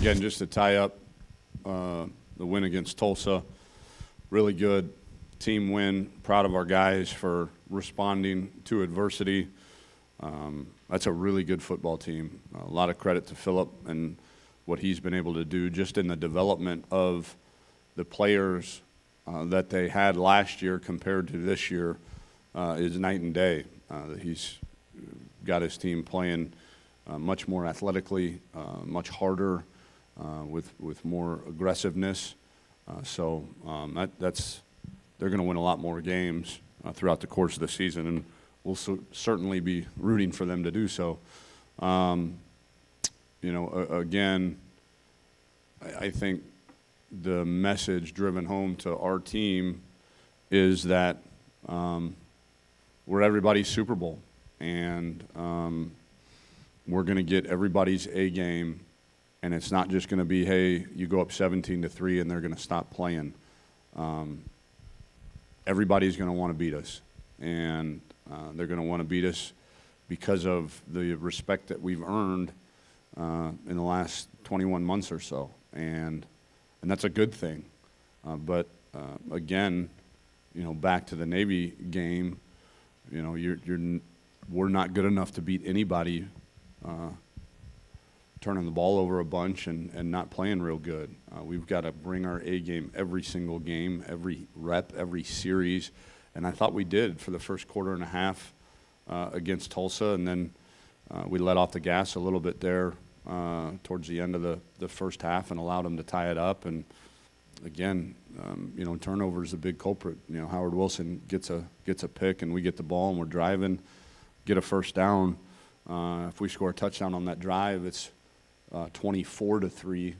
Again, just to tie up the win against Tulsa, really good team win. Proud of our guys for responding to adversity. That's a really good football team. A lot of credit to Phillip and what he's been able to do just in the development of the players that they had last year compared to this year is night and day. He's got his team playing much more athletically, much harder, with more aggressiveness. That's they're going to win a lot more games throughout the course of the season, and we'll certainly be rooting for them to do so. Again, I think the message driven home to our team is that we're everybody's Super Bowl, and we're going to get everybody's A game, and it's not just going to be, hey, you go up 17-3 and they're going to stop playing. Everybody's going to want to beat us, and they're going to want to beat us because of the respect that we've earned in the last 21 months or so, and that's a good thing. But again, back to the Navy game, we're not good enough to beat anybody turning the ball over a bunch and not playing real good. We've got to bring our A game every single game, every rep, every series, and I thought we did for the first quarter and a half against Tulsa, and then we let off the gas a little bit there towards the end of the first half and allowed them to tie it up. And again, turnover is a big culprit. Howard Wilson gets a pick, and we get the ball, and we're driving, get a first down. If we score a touchdown on that drive, it's 24-3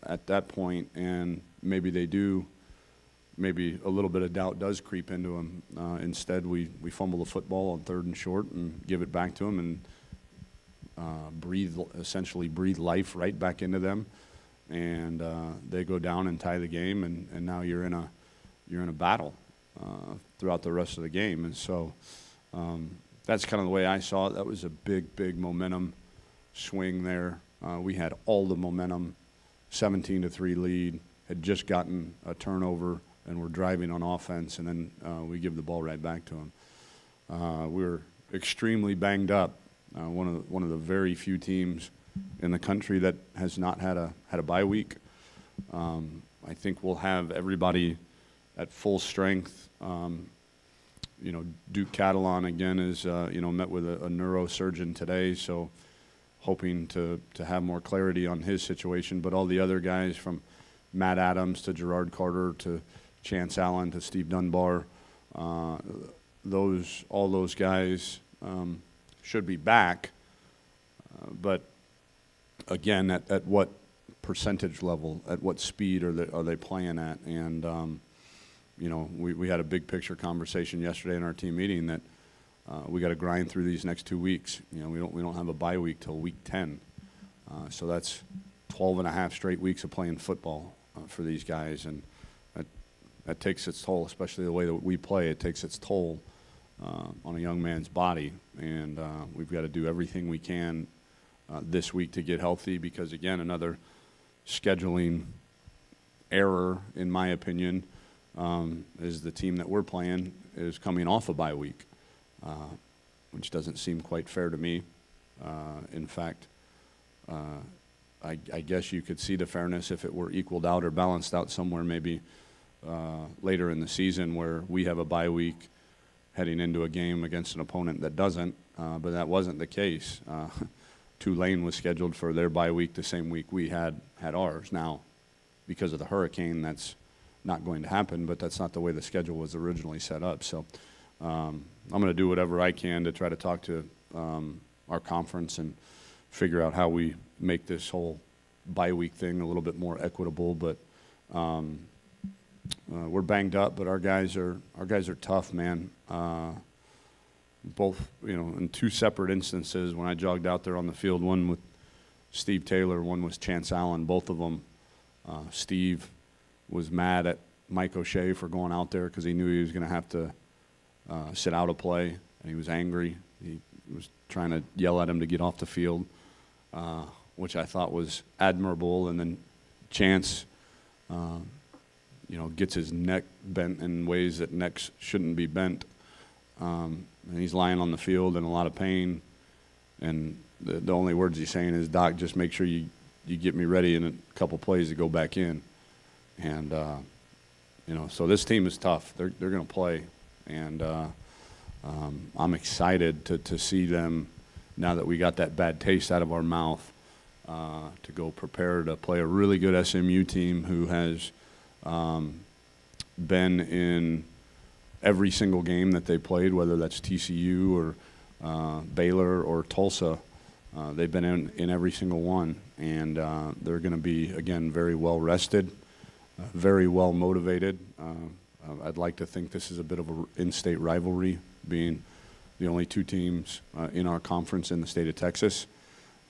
at that point, and maybe they do. Maybe a little bit of doubt does creep into them. Instead, we fumble the football on 3rd and short and give it back to them, and essentially breathe life right back into them, and they go down and tie the game, and now you're in a battle throughout the rest of the game. And so that's kind of the way I saw it. That was a big momentum swing there. We had all the momentum, 17-3 lead, had just gotten a turnover, and we're driving on offense, and then we give the ball right back to them. We were extremely banged up. One of the very few teams in the country that has not had a bye week. I think we'll have everybody at full strength. Duke Catalan again is met with a neurosurgeon today, so hoping to have more clarity on his situation. But all the other guys, from Matt Adams to Gerard Carter to Chance Allen to Steve Dunbar, all those guys should be back. But again, at what percentage level, at what speed are they playing at? And we had a big picture conversation yesterday in our team meeting that we got to grind through these next 2 weeks. We don't have a bye week till week 10, so that's 12 and a half straight weeks of playing football for these guys, and that takes its toll, especially the way that we play. It takes its toll on a young man's body, and we've got to do everything we can this week to get healthy, because again, another scheduling error, in my opinion, is the team that we're playing is coming off a bye week, which doesn't seem quite fair to me. In fact, I guess you could see the fairness if it were equaled out or balanced out somewhere maybe later in the season, where we have a bye week heading into a game against an opponent that doesn't, but that wasn't the case. Tulane was scheduled for their bye week the same week we had ours. Now, because of the hurricane, that's not going to happen, but that's not the way the schedule was originally set up. So I'm going to do whatever I can to try to talk to our conference and figure out how we make this whole bye week thing a little bit more equitable. But we're banged up, but our guys are tough, man. Both, in 2 separate instances when I jogged out there on the field, one with Steve Taylor, one was Chance Allen. Both of them, Steve was mad at Mike O'Shea for going out there because he knew he was going to have to sit out a play, and he was angry. He was trying to yell at him to get off the field. which I thought was admirable. And then Chance, gets his neck bent in ways that necks shouldn't be bent. And he's lying on the field in a lot of pain. And the only words he's saying is, "Doc, just make sure you get me ready in a couple plays to go back in." And, so this team is tough. They're going to play. And I'm excited to see them, now that we got that bad taste out of our mouth, to go prepare to play a really good SMU team who has been in every single game that they played, whether that's TCU or Baylor or Tulsa. They've been in every single one, and they're going to be, again, very well rested, very well motivated. I'd like to think this is a bit of an in-state rivalry, being the only two teams in our conference in the state of Texas.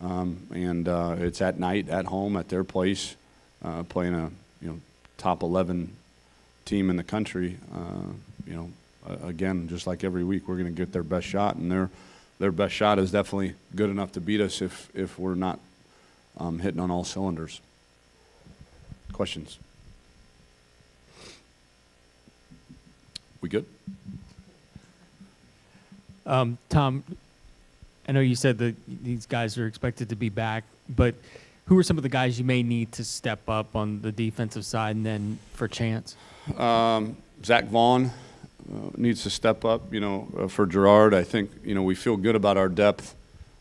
And it's at night, at home, at their place, playing a top 11 team in the country. Again, just like every week, we're going to get their best shot, and their best shot is definitely good enough to beat us if we're not hitting on all cylinders. Questions? We good? Tom, I know you said that these guys are expected to be back, but who are some of the guys you may need to step up on the defensive side, and then for Chance? Zach Vaughn needs to step up. For Gerard, I think we feel good about our depth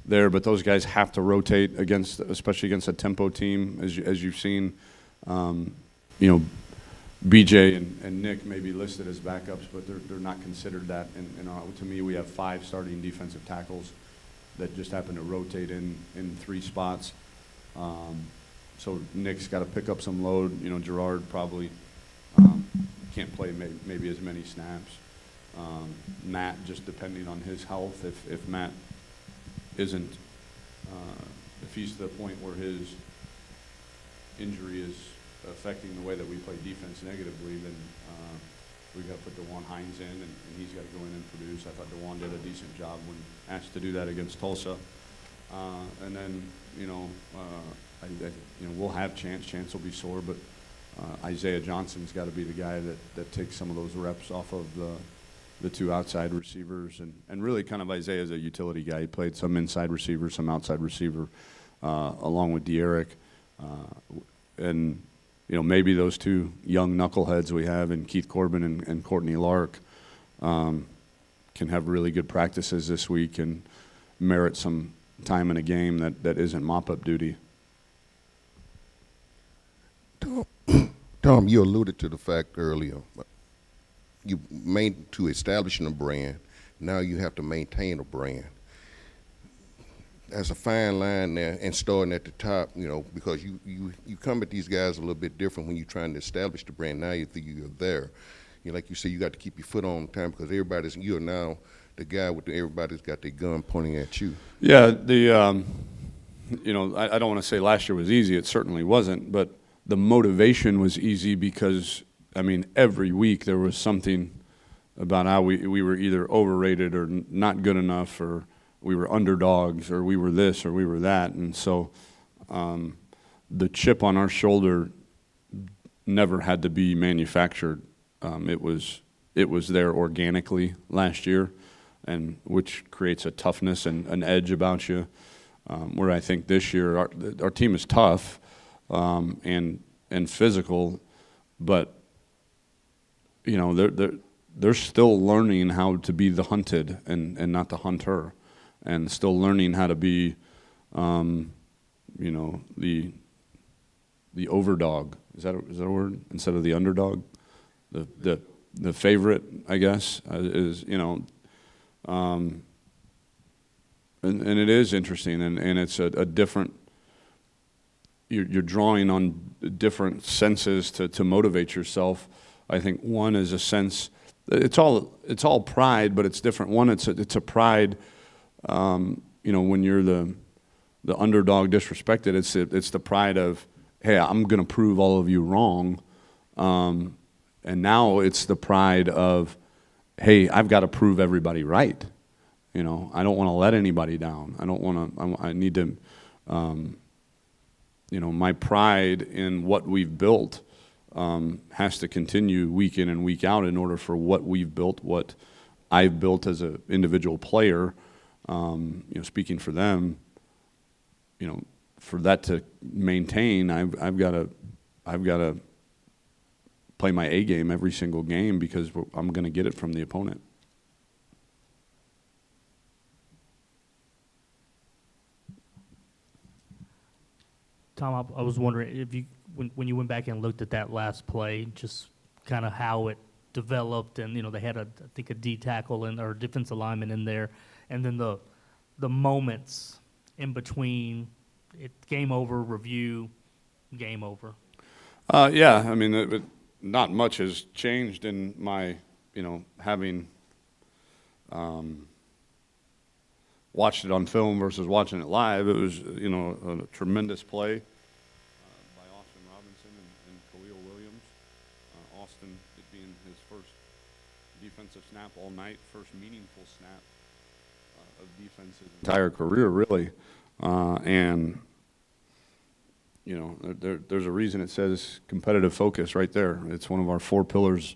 there, but those guys have to rotate especially against a tempo team, as you've seen. BJ and Nick may be listed as backups, but they're not considered that. And to me, we have 5 starting defensive tackles that just happen to rotate in 3 spots. So Nick's got to pick up some load. Gerard probably can't play maybe as many snaps. Matt, just depending on his health, if Matt isn't, if he's to the point where his injury is affecting the way that we play defense negatively, then we've got to put DeJuan Hines in, and he's got to go in and produce. I thought DeJuan did a decent job when asked to do that against Tulsa. And then, we'll have Chance. Chance will be sore, but Isaiah Johnson's got to be the guy that takes some of those reps off of the 2 outside receivers. And really kind of Isaiah's a utility guy. He played some inside receiver, some outside receiver, along with De'Eric. And maybe those 2 young knuckleheads we have in Keith Corbin and Courtney Lark can have really good practices this week and merit some time in a game that isn't mop-up duty. Tom, you alluded to the fact earlier, you made to establishing a brand, now you have to maintain a brand. There's a fine line there, and starting at the top, because you come at these guys a little bit different when you're trying to establish the brand. Now you're there. Like you say, you got to keep your foot on time because you're now the guy everybody's got their gun pointing at you. Yeah, I don't want to say last year was easy. It certainly wasn't, but the motivation was easy because, every week there was something about how we were either overrated or not good enough, or we were underdogs, or we were this or we were that. And so the chip on our shoulder never had to be manufactured. It was there organically last year, and which creates a toughness and an edge about you, where I think this year our team is tough and physical, but they're still learning how to be the hunted and not the hunter, and still learning how to be the overdog. Is that a word instead of the underdog? The favorite, I guess, is and it is interesting, and it's a different. You're drawing on different senses to motivate yourself. I think one is a sense. It's all pride, but it's different. One, it's a pride. When you're the underdog disrespected, it's the pride of, hey, I'm going to prove all of you wrong. And now it's the pride of, hey, I've got to prove everybody right. I don't want to let anybody down. I need to my pride in what we've built has to continue week in and week out in order for what we've built, what I've built as an individual player, speaking for them, for that to maintain, I've got to play my A game every single game because I'm going to get it from the opponent. Tom, I was wondering if you, when you went back and looked at that last play, just kind of how it developed, and they had I think a D tackle or defensive lineman in there, and then the moments in between, game over, review, game over. Yeah, I mean, not much has changed in my, having watched it on film versus watching it live. It was, a tremendous play by Austin Robinson and Khalil Williams. Austin, it being his first defensive snap all night, first meaningful snap of defense his entire career, really. And there's a reason it says competitive focus right there. It's one of our 4 pillars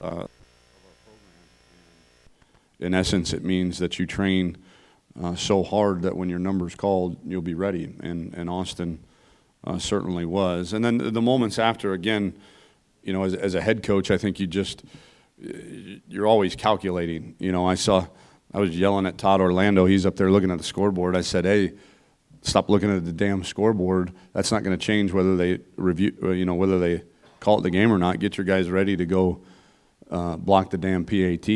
of our program. And in essence, it means that you train so hard that when your number's called, you'll be ready. And Austin certainly was. And then the moments after, again, as a head coach, I think you're always calculating. I was yelling at Todd Orlando. He's up there looking at the scoreboard. I said, hey, stop looking at the damn scoreboard. That's not going to change whether they review, whether they call it the game or not. Get your guys ready to go block the damn PAT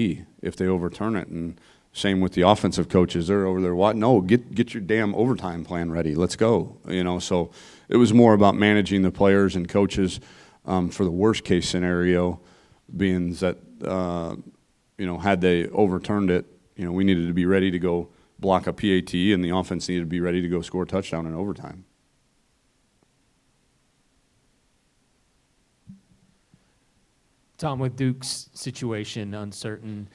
if they overturn it. And same with the offensive coaches. They're over there. What? No, get your damn overtime plan ready. Let's go. So it was more about managing the players and coaches for the worst case scenario, being that had they overturned it, we needed to be ready to go block a PAT, and the offense needed to be ready to go score a touchdown in overtime. Tom, with Duke's situation uncertain,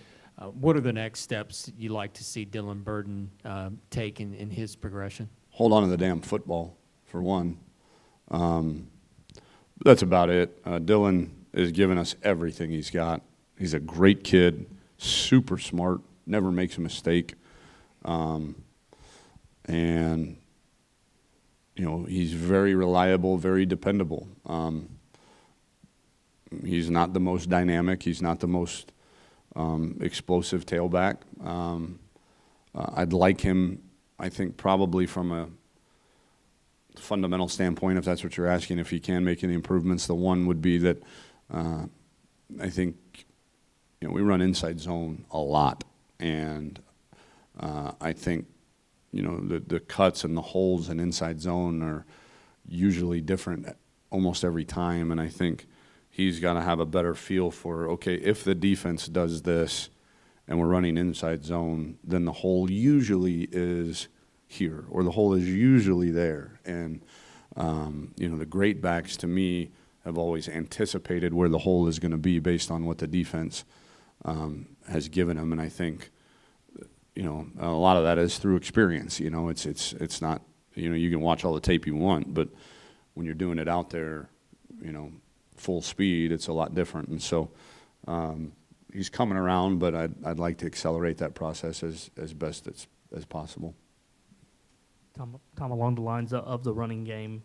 what are the next steps you'd like to see Dylan Burden take in his progression? Hold on to the damn football, for one. That's about it. Dylan has given us everything he's got. He's a great kid, super smart, never makes a mistake. And he's very reliable, very dependable. He's not the most dynamic. He's not the most explosive tailback. I'd like him, I think, probably from a fundamental standpoint, if that's what you're asking, if he can make any improvements. The one would be that I think we run inside zone a lot, and I think the cuts and the holes in inside zone are usually different almost every time, and I think he's got to have a better feel for, okay, if the defense does this and we're running inside zone, then the hole usually is here, or the hole is usually there. And the great backs, to me, have always anticipated where the hole is going to be based on what the defense has given them, and I think a lot of that is through experience. It's not, you can watch all the tape you want, but when you're doing it out there, full speed, it's a lot different. And so he's coming around, but I'd like to accelerate that process as best as possible. Tom, along the lines of the running game,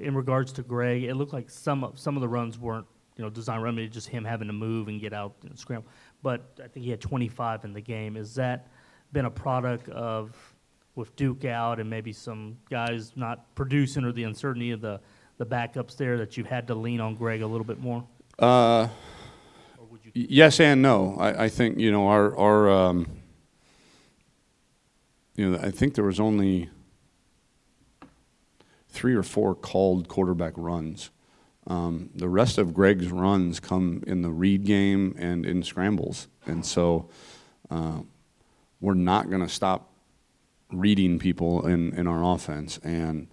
in regards to Greg, it looked like some of the runs weren't design run, maybe just him having to move and get out and scramble. But I think he had 25 in the game. Has that been a product of, with Duke out and maybe some guys not producing, or the uncertainty of the backups there, that you've had to lean on Greg a little bit more? Yes and no. I think our I think there was only 3 or 4 called quarterback runs. The rest of Greg's runs come in the read game and in scrambles. And so we're not going to stop reading people in our offense. And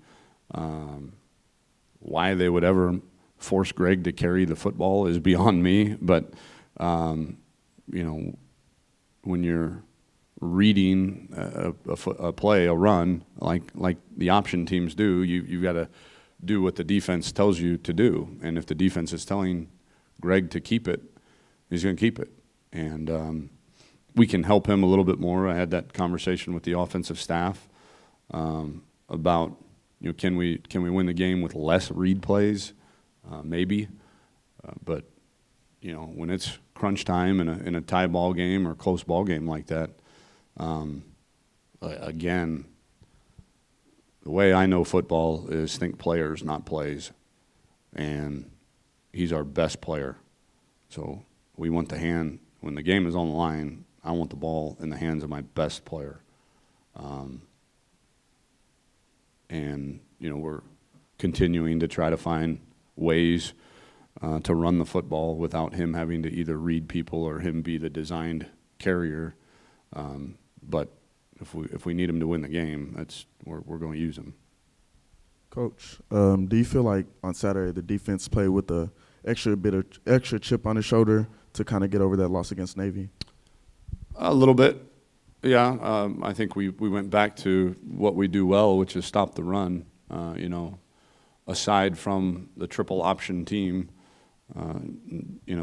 why they would ever force Greg to carry the football is beyond me. But, when you're reading a play, a run, like the option teams do. You've got to do what the defense tells you to do. And if the defense is telling Greg to keep it, he's going to keep it. And we can help him a little bit more. I had that conversation with the offensive staff about, can we win the game with less read plays? Maybe. But, when it's crunch time in a tie ball game or close ball game like that, again, the way I know football is think players, not plays. And he's our best player. So we want the hand, when the game is on the line, I want the ball in the hands of my best player. And, we're continuing to try to find ways to run the football without him having to either read people or him be the designed carrier. But if we need him to win the game, we're going to use him. Coach, do you feel like on Saturday the defense played with the extra chip on his shoulder to kind of get over that loss against Navy? A little bit, yeah. I think we went back to what we do well, which is stop the run. Aside from the triple option team,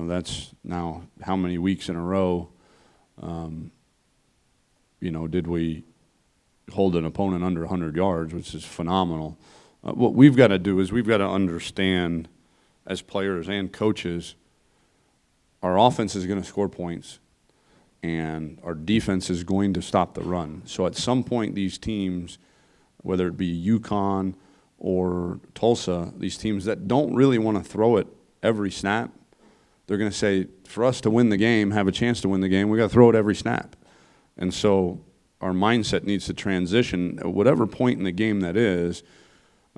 that's now how many weeks in a row, did we hold an opponent under 100 yards, which is phenomenal. What we've got to do is we've got to understand as players and coaches, our offense is going to score points and our defense is going to stop the run. So at some point these teams, whether it be UConn or Tulsa, these teams that don't really want to throw it every snap, they're going to say, for us to win the game, have a chance to win the game, we got to throw it every snap. And so our mindset needs to transition at whatever point in the game that is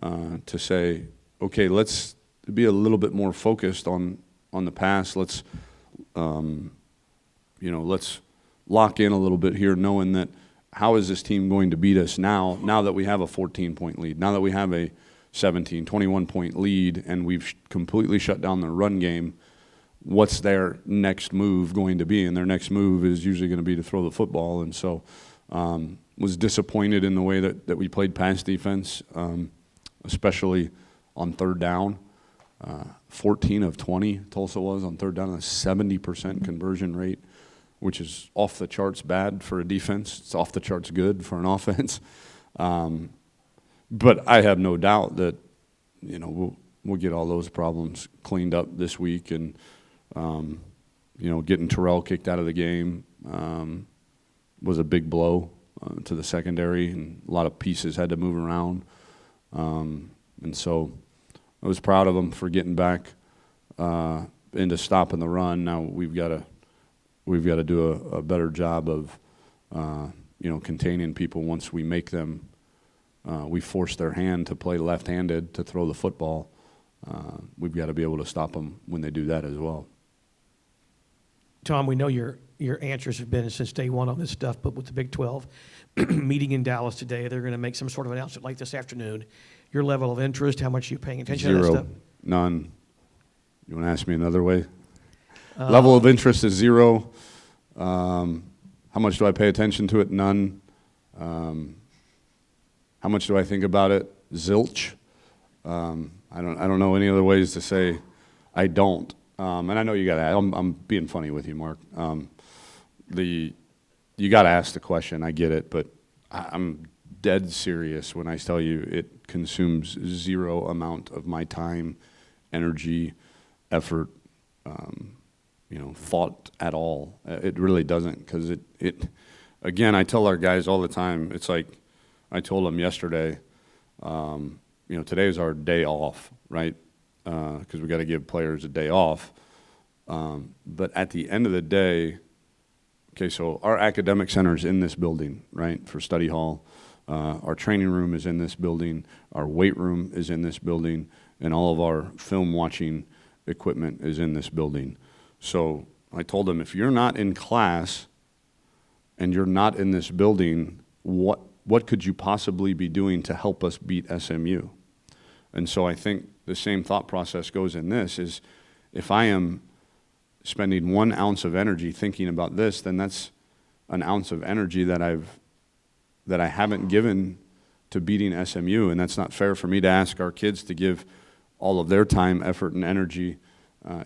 to say, okay, let's be a little bit more focused on the pass. Let's lock in a little bit here, knowing that how is this team going to beat us now that we have a 14-point lead, now that we have a 17, 21-point lead, and we've completely shut down the run game. What's their next move going to be? And their next move is usually going to be to throw the football. And so was disappointed in the way that we played pass defense, especially on third down. 14 of 20, Tulsa was on third down, a 70% conversion rate, which is off the charts bad for a defense. It's off the charts good for an offense. But I have no doubt that, we'll get all those problems cleaned up this week. And, getting Terrell kicked out of the game was a big blow to the secondary, and a lot of pieces had to move around. And so I was proud of them for getting back into stopping the run. Now we've got to do a better job of containing people once we make them. We force their hand to play left-handed to throw the football. We've got to be able to stop them when they do that as well. Tom, we know your answers have been since day one on this stuff, but with the Big 12 meeting in Dallas today, they're going to make some sort of announcement like this afternoon. Your level of interest, how much are you paying attention to that Zero. stuff? None. You want to ask me another way? Level of interest is zero. How much do I pay attention to it? None. How much do I think about it? Zilch. I don't know any other ways to say I don't. And I know you got to. I'm being funny with you, Mark. You got to ask the question. I get it, but I'm dead serious when I tell you it consumes zero amount of my time, energy, effort, thought at all. It really doesn't, because it. Again, I tell our guys all the time. It's like I told them yesterday. Today is our day off, right? Because we got to give players a day off. But at the end of the day, okay, so our academic center is in this building, right, for study hall. Our training room is in this building. Our weight room is in this building. And all of our film watching equipment is in this building. So I told them, if you're not in class and you're not in this building, what could you possibly be doing to help us beat SMU? And so I think the same thought process goes in this, is if I am spending 1 ounce of energy thinking about this, then that's an ounce of energy that I haven't given to beating SMU, and that's not fair for me to ask our kids to give all of their time, effort, and energy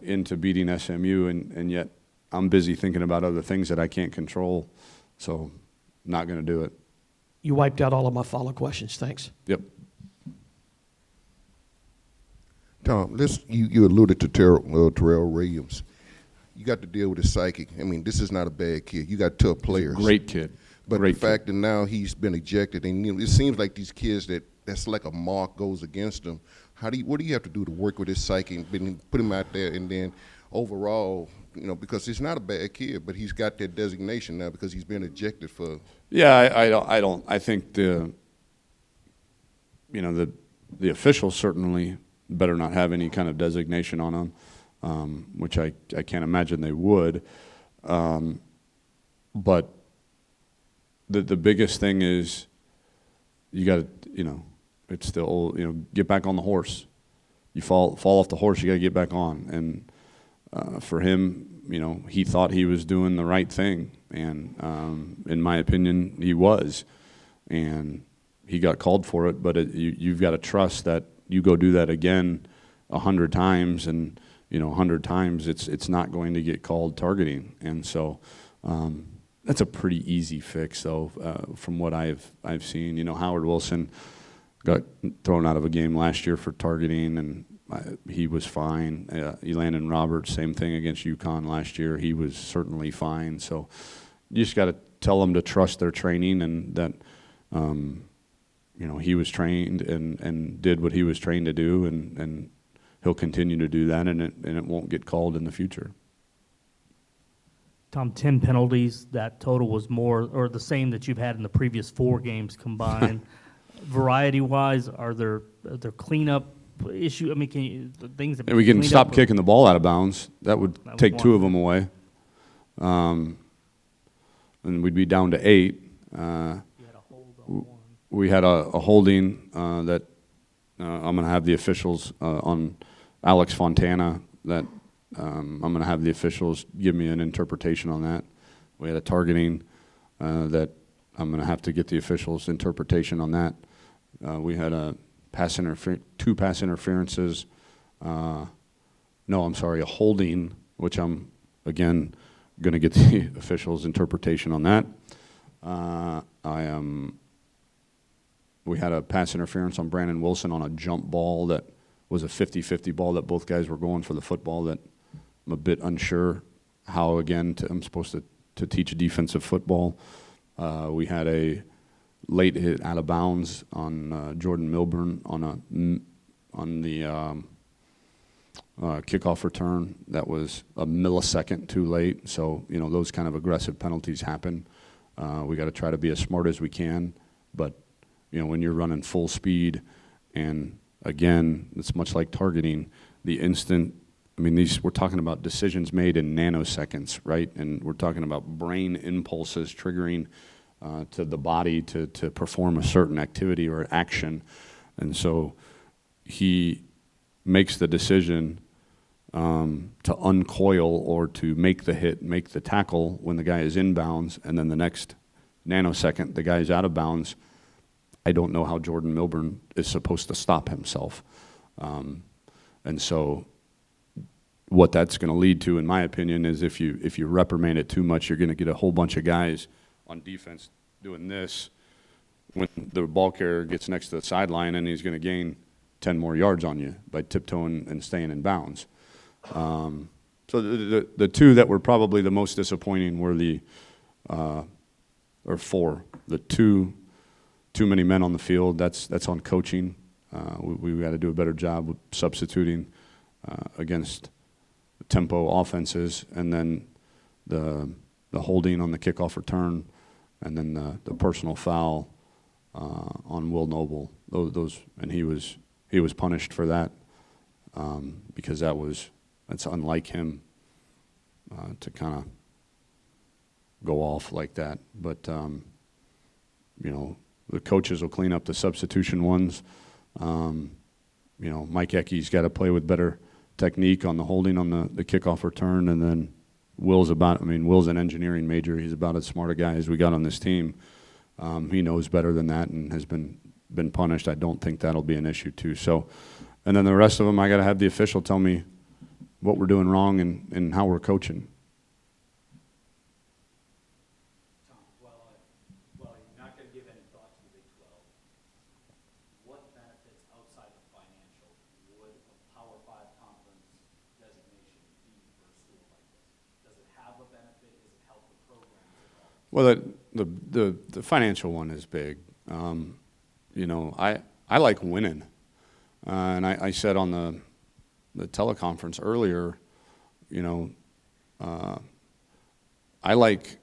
into beating SMU, and yet I'm busy thinking about other things that I can't control, so not going to do it. You wiped out all of my follow questions. Thanks. Yep. Tom, you alluded to Terrell Williams. You got to deal with his psychic. I mean, this is not a bad kid. You got tough players. Great kid. But Great the fact that now he's been ejected, and it seems like these kids that's like a mark goes against them. What do you have to do to work with his psyche and put him out there, and then overall, because he's not a bad kid, but he's got that designation now because he's been ejected for. Yeah, I think the officials certainly better not have any kind of designation on him, which I can't imagine they would. But the biggest thing is you got to, it's the old, get back on the horse. You fall off the horse, you got to get back on. And for him, he thought he was doing the right thing, and in my opinion, he was. And he got called for it, but you've got to trust that you go do that again 100 times, and 100 times it's not going to get called targeting. And so that's a pretty easy fix, though, from what I've seen. Howard Wilson got thrown out of a game last year for targeting, and he was fine. Elandon Roberts, same thing against UConn last year. He was certainly fine. So you just got to tell them to trust their training, and that he was trained and did what he was trained to do, and he'll continue to do that, and it won't get called in the future. Tom, 10 penalties. That total was more or the same that you've had in the previous 4 games combined. Variety-wise, are there cleanup issue? I mean, the things that We can stop kicking the ball out of bounds. That would That was take 2 one. of them away, and we'd be down to 8. You had a hold on one. We had a holding that I'm going to have the officials on Alex Fontana that I'm going to have the officials give me an interpretation on that. We had a targeting that I'm going to have to get the officials' interpretation on that. We had a 2 pass interferences. A holding, which I'm, again, going to get the officials' interpretation on that. We had a pass interference on Brandon Wilson on a jump ball that was a 50-50 ball that both guys were going for the football, that I'm a bit unsure how, again, I'm supposed to teach defensive football. We had a late hit out of bounds on Jordan Milburn on the kickoff return that was a millisecond too late. So, those kind of aggressive penalties happen. We got to try to be as smart as we can, but when you're running full speed, and again, it's much like targeting, the instant, we're talking about decisions made in nanoseconds, right? And we're talking about brain impulses triggering to the body to perform a certain activity or action. And so he makes the decision to uncoil or to make the hit, make the tackle when the guy is inbounds, and then the next nanosecond, the guy's out of bounds. I don't know how Jordan Milburn is supposed to stop himself. And so what that's going to lead to, in my opinion, is if you reprimand it too much, you're going to get a whole bunch of guys on defense doing this when the ball carrier gets next to the sideline, and he's going to gain 10 more yards on you by tiptoeing and staying in bounds. So the 2 that were probably the most disappointing were or 4. The too many men on the field. That's on coaching. We got to do a better job with substituting against tempo offenses, and then the holding on the kickoff return, and then the personal foul on Will Noble. Those and he was punished for that because that's unlike him to kind of go off like that. But the coaches will clean up the substitution ones. Mike Eckey's got to play with better technique on the holding on the kickoff return, and then Will's an engineering major. He's about as smart a guy as we got on this team. He knows better than that and has been punished. I don't think that'll be an issue too. So, and then the rest of them, I got to have the official tell me what we're doing wrong and how we're coaching. Tom, well, you're not going to give any thought to the Big 12. What benefits outside of financial would a Power 5 conference designation be for a school like this? Does it have a benefit? Does it help the programs at all? Well, the financial one is big. I like winning. And I said on the teleconference earlier, I like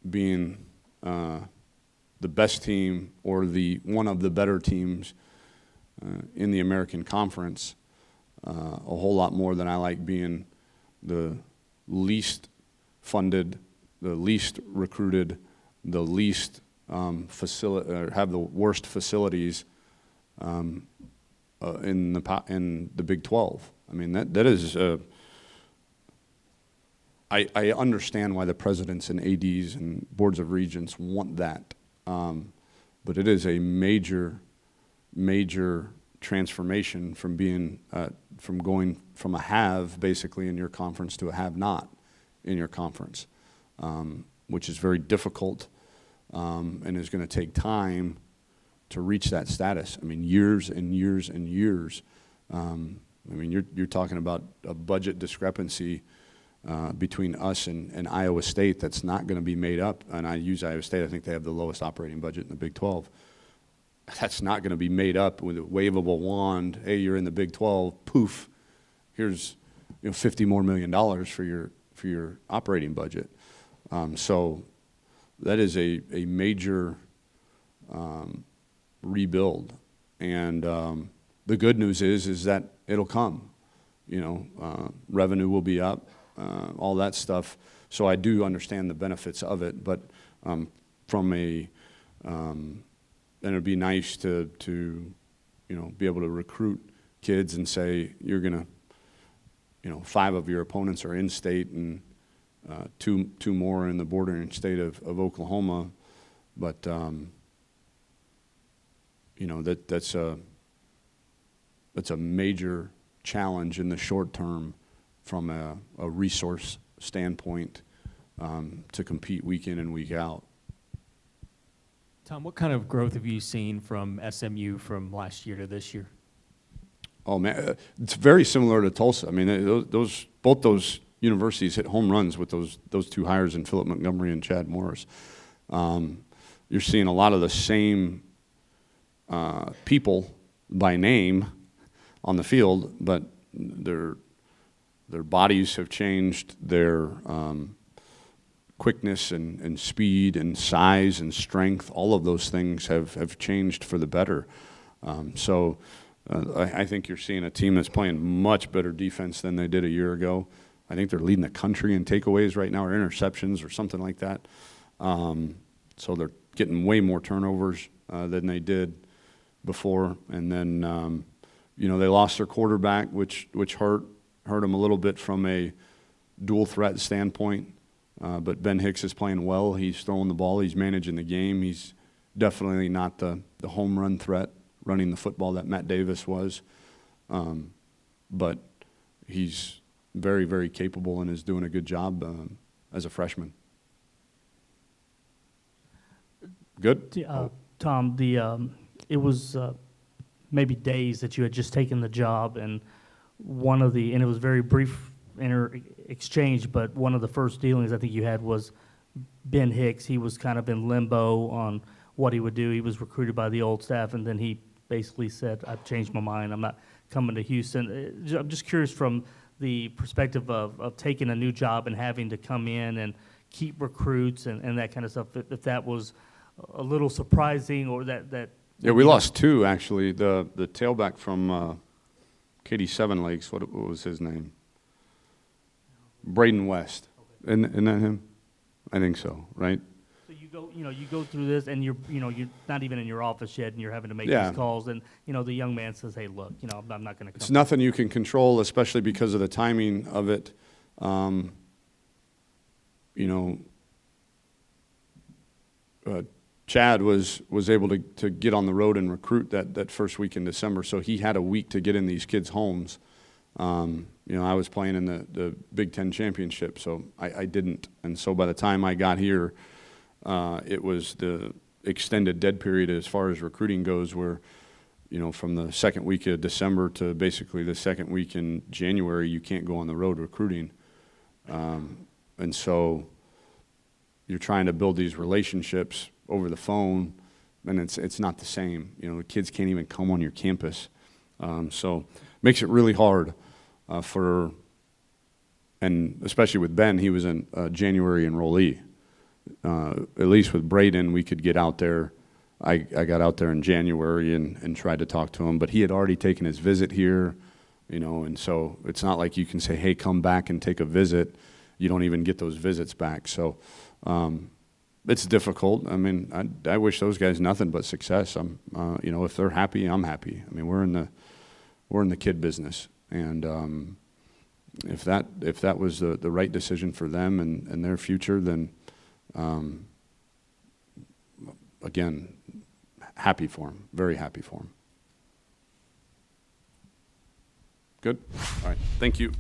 being the best team or one of the better teams in the American Conference a whole lot more than I like being the least funded, the least recruited, the least have the worst facilities in the Big 12. I mean, that is. I understand why the presidents and ADs and boards of regents want that, but it is a major transformation from going from a have basically in your conference to a have not in your conference, which is very difficult and is going to take time to reach that status. I mean, years and years and years. You're talking about a budget discrepancy between us and Iowa State that's not going to be made up. And I use Iowa State. I think they have the lowest operating budget in the Big 12. That's not going to be made up with a waveable wand. Hey, you're in the Big 12. Poof, here's $50 more million for your operating budget. So that is a major rebuild. And the good news is that it'll come. Revenue will be up, all that stuff. So I do understand the benefits of it, but then it'd be nice to be able to recruit kids and say you're gonna, 5 of your opponents are in state and two more in the bordering state of Oklahoma, but that's a major challenge in the short term from a resource standpoint to compete week in and week out. Tom, what kind of growth have you seen from SMU from last year to this year? Oh man, it's very similar to Tulsa. I mean, both those universities hit home runs with those 2 hires in Philip Montgomery and Chad Morris. You're seeing a lot of the same people by name on the field, but their bodies have changed, their quickness and speed and size and strength, all of those things have changed for the better. I think you're seeing a team that's playing much better defense than they did a year ago. I think they're leading the country in takeaways right now, or interceptions or something like that. So they're getting way more turnovers than they did before. And then, they lost their quarterback, which hurt them a little bit from a dual threat standpoint. But Ben Hicks is playing well. He's throwing the ball. He's managing the game. He's definitely not the home run threat running the football that Matt Davis was. But he's very, very capable and is doing a good job as a freshman. Good? Tom, it was maybe days that you had just taken the job, and and it was very brief exchange, but one of the first dealings I think you had was Ben Hicks. He was kind of in limbo on what he would do. He was recruited by the old staff, and then he basically said, I've changed my mind. I'm not coming to Houston. I'm just curious from the perspective of taking a new job and having to come in and keep recruits and that kind of stuff, if that was a little surprising or that Yeah, we lost 2, actually. The tailback from Katy Seven Lakes, what was his name? Braden West. Okay. Isn't that him? I think so, right? So you go through this, and you're not even in your office yet, and you're having to make Yeah. these calls, and the young man says, "Hey, look, I'm not going to." It's nothing you can control, especially because of the timing of it. You know, Chad was able to get on the road and recruit that first week in December, so he had a week to get in these kids' homes. You know, I was playing in the Big Ten championship, so I didn't. And so by the time I got here, it was the extended dead period as far as recruiting goes, where, you know, from the second week of December to basically the second week in January, you can't go on the road recruiting. And so you're trying to build these relationships over the phone, and it's not the same. You know, the kids can't even come on your campus. So makes it really hard and especially with Ben, he was in January enrollee. At least with Braden, we could get out there. I got out there in January and tried to talk to him, but he had already taken his visit here, you know, and so it's not like you can say, hey, come back and take a visit. You don't even get those visits back. So it's difficult. I mean, I wish those guys nothing but success. You know, if they're happy, I'm happy. I mean, we're in the kid business, and if that was the right decision for them and their future, then again, happy for them, very happy for them. Good. All right. Thank you.